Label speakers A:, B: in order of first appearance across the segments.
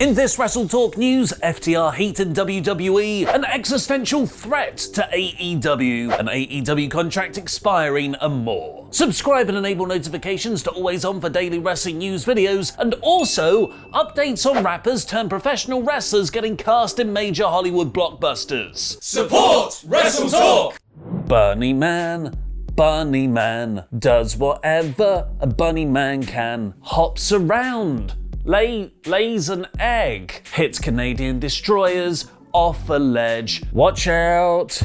A: In this WrestleTalk news, FTR Heat in WWE, an existential threat to AEW, an AEW contract expiring, and more. Subscribe and enable notifications to always on for daily wrestling news videos, and also updates on rappers turned professional wrestlers getting cast in major Hollywood blockbusters.
B: Support WrestleTalk!
A: Bunny Man does whatever a bunny man can. Hops around, lays an egg, hits Canadian destroyers off a ledge. Watch out,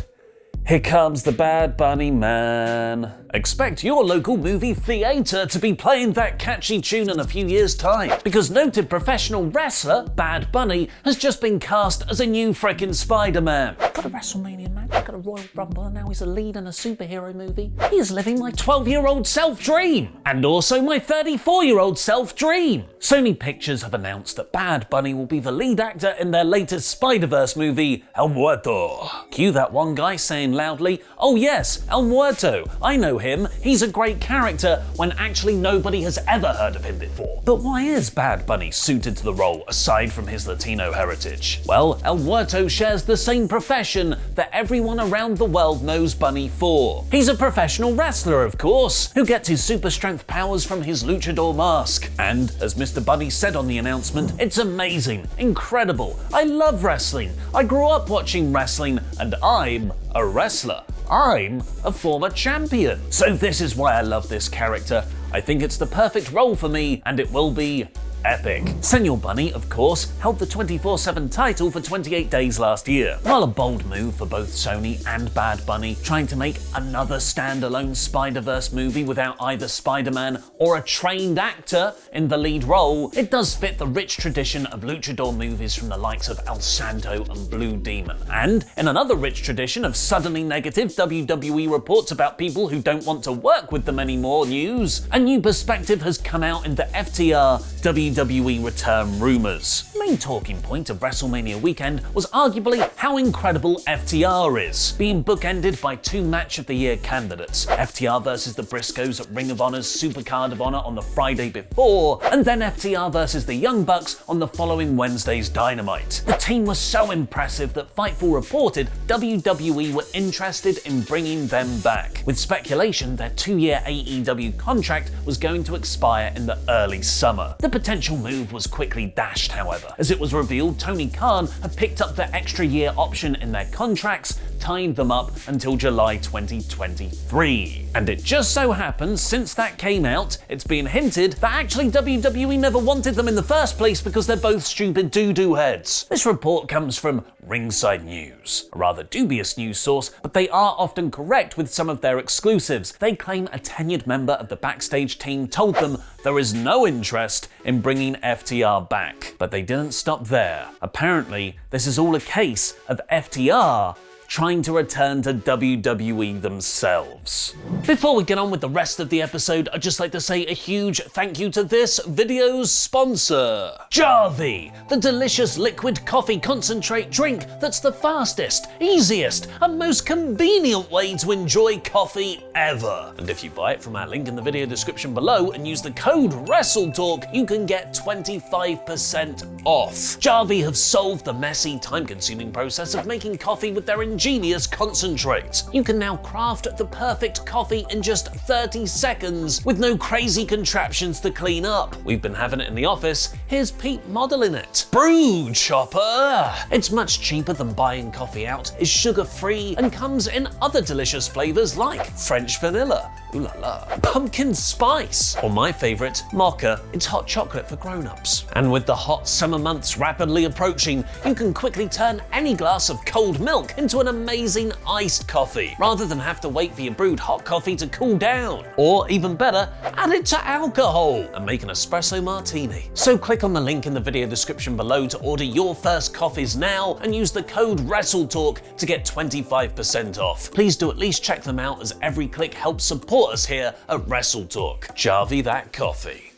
A: here comes the Bad Bunny Man. Expect your local movie theatre to be playing that catchy tune in a few years' time, because noted professional wrestler Bad Bunny has just been cast as a new frickin' Spider-Man. Got a WrestleMania match, got a Royal Rumble, and now he's a lead in a superhero movie. He is living my 12-year-old self-dream, and also my 34-year-old self-dream. Sony Pictures have announced that Bad Bunny will be the lead actor in their latest Spider-Verse movie, El Muerto. Cue that one guy saying loudly, "Oh yes, El Muerto, I know him, he's a great character," when actually nobody has ever heard of him before. But why is Bad Bunny suited to the role aside from his Latino heritage? Well, El Muerto shares the same profession that everyone around the world knows Bunny for. He's a professional wrestler, of course, who gets his super strength powers from his luchador mask. And as Mr. Bunny said on the announcement, it's amazing, incredible, I love wrestling, I grew up watching wrestling, and I'm a wrestler. I'm a former champion. So this is why I love this character. I think it's the perfect role for me, and it will be epic. Senor Bunny, of course, held the 24/7 title for 28 days last year. While a bold move for both Sony and Bad Bunny, trying to make another standalone Spider-Verse movie without either Spider-Man or a trained actor in the lead role, it does fit the rich tradition of luchador movies from the likes of El Santo and Blue Demon. And in another rich tradition of suddenly negative WWE reports about people who don't want to work with them anymore news, a new perspective has come out in the FTR WWE return rumors. The main talking point of WrestleMania weekend was arguably how incredible FTR is, being bookended by two Match of the Year candidates, FTR versus the Briscoes at Ring of Honor's Supercard of Honor on the Friday before, and then FTR versus the Young Bucks on the following Wednesday's Dynamite. The team was so impressive that Fightful reported WWE were interested in bringing them back, with speculation their 2-year AEW contract was going to expire in the early summer. The potential move was quickly dashed, however, as it was revealed Tony Khan had picked up the extra year option in their contracts, tying them up until July 2023. And it just so happens, since that came out, it's been hinted that actually WWE never wanted them in the first place because they're both stupid doo-doo heads. This report comes from Ringside News, a rather dubious news source, but they are often correct with some of their exclusives. They claim a tenured member of the backstage team told them there is no interest in bringing FTR back. But they didn't stop there. Apparently, this is all a case of FTR trying to return to WWE themselves. Before we get on with the rest of the episode, I'd just like to say a huge thank you to this video's sponsor, Jarvie, the delicious liquid coffee concentrate drink that's the fastest, easiest, and most convenient way to enjoy coffee ever. And if you buy it from our link in the video description below and use the code WrestleTalk, you can get 25% off. Jarvie have solved the messy, time-consuming process of making coffee with their ingenious concentrate. You can now craft the perfect coffee in just 30 seconds with no crazy contraptions to clean up. We've been having it in the office. Here's Pete modeling it. Brew Chopper! It's much cheaper than buying coffee out, is sugar-free, and comes in other delicious flavors like French vanilla, ooh la la, pumpkin spice, or my favorite, mocha. It's hot chocolate for grown-ups. And with the hot summer months rapidly approaching, you can quickly turn any glass of cold milk into an amazing iced coffee, rather than have to wait for your brewed hot coffee to cool down. Or even better, add it to alcohol and make an espresso martini. So click on the link in the video description below to order your first coffees now and use the code WrestleTalk to get 25% off. Please do at least check them out, as every click helps support us here at WrestleTalk. Jarvie that coffee.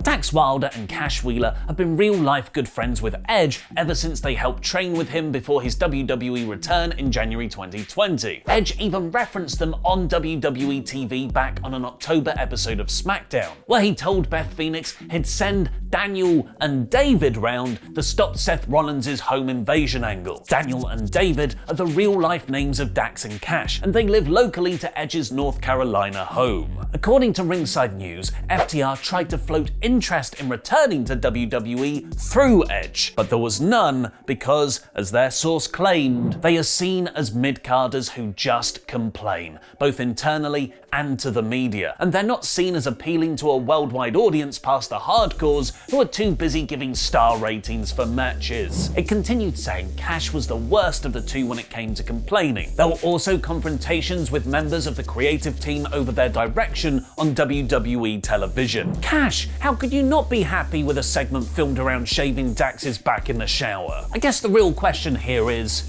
A: Dax Wilder and Cash Wheeler have been real-life good friends with Edge ever since they helped train with him before his WWE return in January 2020. Edge even referenced them on WWE TV back on an October episode of SmackDown, where he told Beth Phoenix he'd send Daniel and David round to stop Seth Rollins' home invasion angle. Daniel and David are the real-life names of Dax and Cash, and they live locally to Edge's North Carolina home. According to Ringside News, FTR tried to float interest in returning to WWE through Edge, but there was none because, as their source claimed, they are seen as mid-carders who just complain, both internally and to the media, and they're not seen as appealing to a worldwide audience past the hardcores who are too busy giving star ratings for matches. It continued saying Cash was the worst of the two when it came to complaining. There were also confrontations with members of the creative team over their direction on WWE television. Cash, how could you not be happy with a segment filmed around shaving Dax's back in the shower? I guess the real question here is,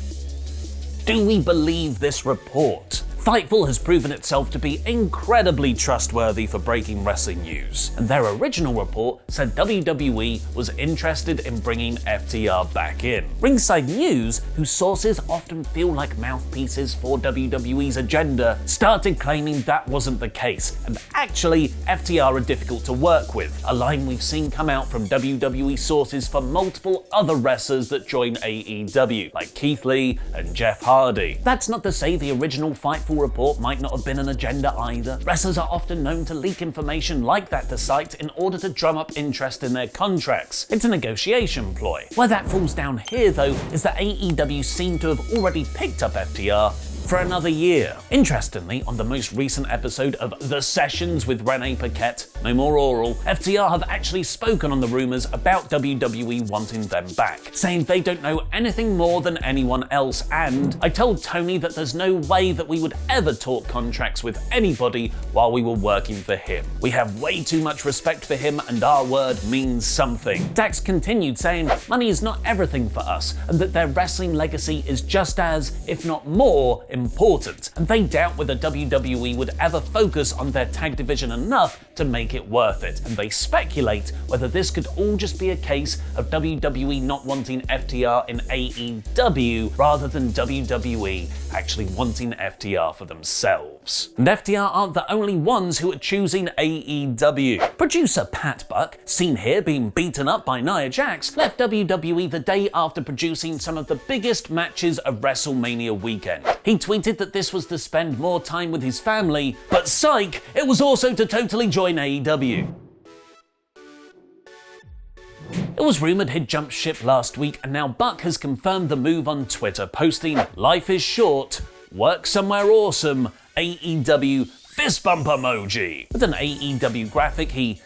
A: do we believe this report? Fightful has proven itself to be incredibly trustworthy for breaking wrestling news, and their original report said WWE was interested in bringing FTR back in. Ringside News, whose sources often feel like mouthpieces for WWE's agenda, started claiming that wasn't the case, and actually FTR are difficult to work with, a line we've seen come out from WWE sources for multiple other wrestlers that join AEW, like Keith Lee and Jeff Hardy. That's not to say the original Fightful report might not have been an agenda either. Wrestlers are often known to leak information like that to sites in order to drum up interest in their contracts. It's a negotiation ploy. Where that falls down here though is that AEW seem to have already picked up FTR for another year. Interestingly, on the most recent episode of The Sessions with Renee Paquette, No More Oral, FTR have actually spoken on the rumours about WWE wanting them back, saying they don't know anything more than anyone else, and I told Tony that there's no way that we would ever talk contracts with anybody while we were working for him. We have way too much respect for him and our word means something. Dax continued saying money is not everything for us, and that their wrestling legacy is just as, if not more, important, and they doubt whether WWE would ever focus on their tag division enough to make it worth it, and they speculate whether this could all just be a case of WWE not wanting FTR in AEW rather than WWE actually wanting FTR for themselves. And FTR aren't the only ones who are choosing AEW. Producer Pat Buck, seen here being beaten up by Nia Jax, left WWE the day after producing some of the biggest matches of WrestleMania weekend. He tweeted that this was to spend more time with his family, but psych, it was also to totally join AEW. It was rumoured he'd jumped ship last week, and now Buck has confirmed the move on Twitter, posting, "Life is short, work somewhere awesome, AEW fist bump emoji," with an AEW graphic he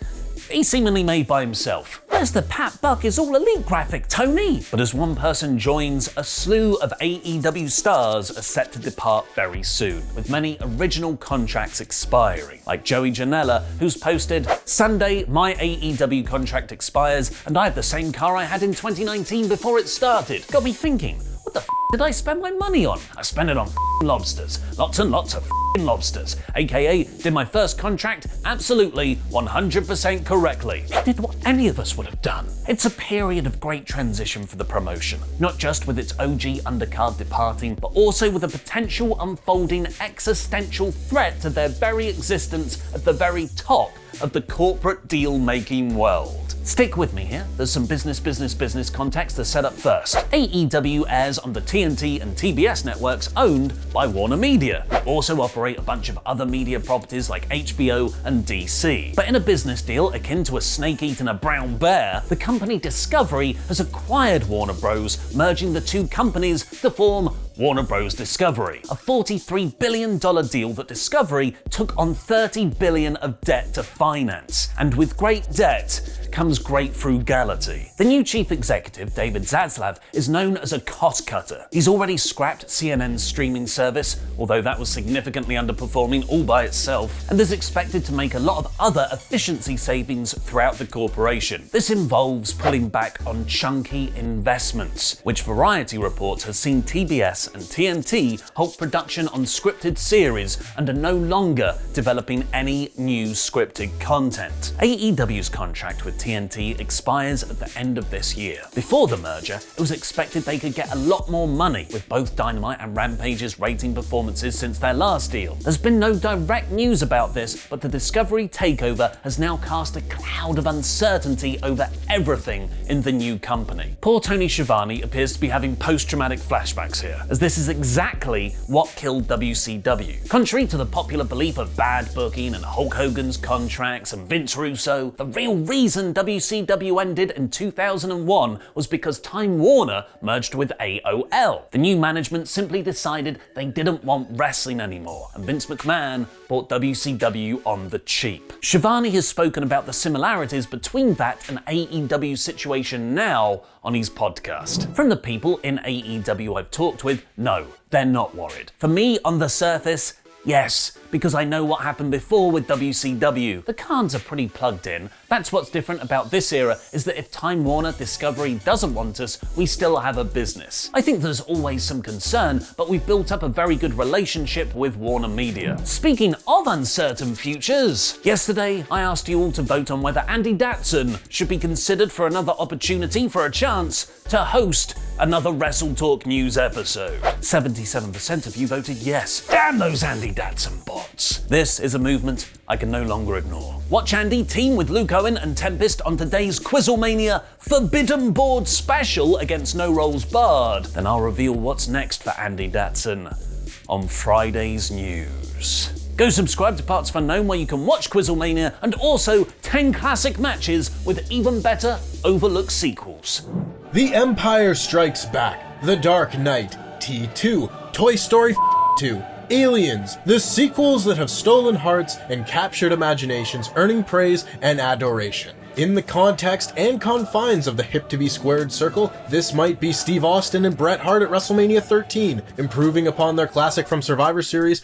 A: seemingly made by himself. Where's the Pat Buck is all elite graphic, Tony? But as one person joins, a slew of AEW stars are set to depart very soon, with many original contracts expiring, like Joey Janela, who's posted, "Sunday, my AEW contract expires, and I have the same car I had in 2019 before it started." Got me thinking, what the f did I spend my money on? I spent it on lobsters. Lots and lots of lobsters. AKA, did my first contract absolutely 100% correctly. It did what any of us would have done. It's a period of great transition for the promotion, not just with its OG undercard departing, but also with a potential unfolding existential threat to their very existence at the very top of the corporate deal-making world. Stick with me here, there's some business context to set up first. AEW airs on the TNT and TBS networks owned by Warner Media, who also operate a bunch of other media properties like HBO and DC. But in a business deal akin to a snake eating a brown bear, the company Discovery has acquired Warner Bros., merging the two companies to form Warner Bros. Discovery, a $43 billion deal that Discovery took on $30 billion of debt to finance. And with great debt comes great frugality. The new chief executive, David Zaslav, is known as a cost cutter. He's already scrapped CNN's streaming service, although that was significantly underperforming all by itself, and is expected to make a lot of other efficiency savings throughout the corporation. This involves pulling back on chunky investments, which Variety reports has seen TBS CBS and TNT halt production on scripted series and are no longer developing any new scripted content. AEW's contract with TNT expires at the end of this year. Before the merger, it was expected they could get a lot more money, with both Dynamite and Rampage's rating performances since their last deal. There's been no direct news about this, but the Discovery takeover has now cast a cloud of uncertainty over everything in the new company. Poor Tony Schiavone appears to be having post-traumatic flashbacks here, as this is exactly what killed WCW. Contrary to the popular belief of bad booking and Hulk Hogan's contracts and Vince Russo, the real reason WCW ended in 2001 was because Time Warner merged with AOL. The new management simply decided they didn't want wrestling anymore, and Vince McMahon bought WCW on the cheap. Schiavone has spoken about the similarities between that and AEW's situation now on his podcast. From the people in AEW I've talked with, no, they're not worried. For me, on the surface, yes, because I know what happened before with WCW. The cards are pretty plugged in. That's what's different about this era, is that if Time Warner Discovery doesn't want us, we still have a business. I think there's always some concern, but we've built up a very good relationship with Warner Media. Speaking of uncertain futures, yesterday I asked you all to vote on whether Andy Datson should be considered for another opportunity for a chance to host another WrestleTalk news episode. 77% of you voted yes. Damn those Andy Datson bots. This is a movement I can no longer ignore. Watch Andy team with Luke Owen and Tempest on today's Quizzlemania Forbidden Board special against No Rolls Barred. Then I'll reveal what's next for Andy Datson on Friday's news. Go subscribe to Parts Unknown, where you can watch Quizzlemania and also 10 classic matches with even better overlooked sequels.
C: The Empire Strikes Back, The Dark Knight, T2, Toy Story 2, Aliens, the sequels that have stolen hearts and captured imaginations, earning praise and adoration. In the context and confines of the hip-to-be-squared circle, this might be Steve Austin and Bret Hart at WrestleMania 13, improving upon their classic from Survivor Series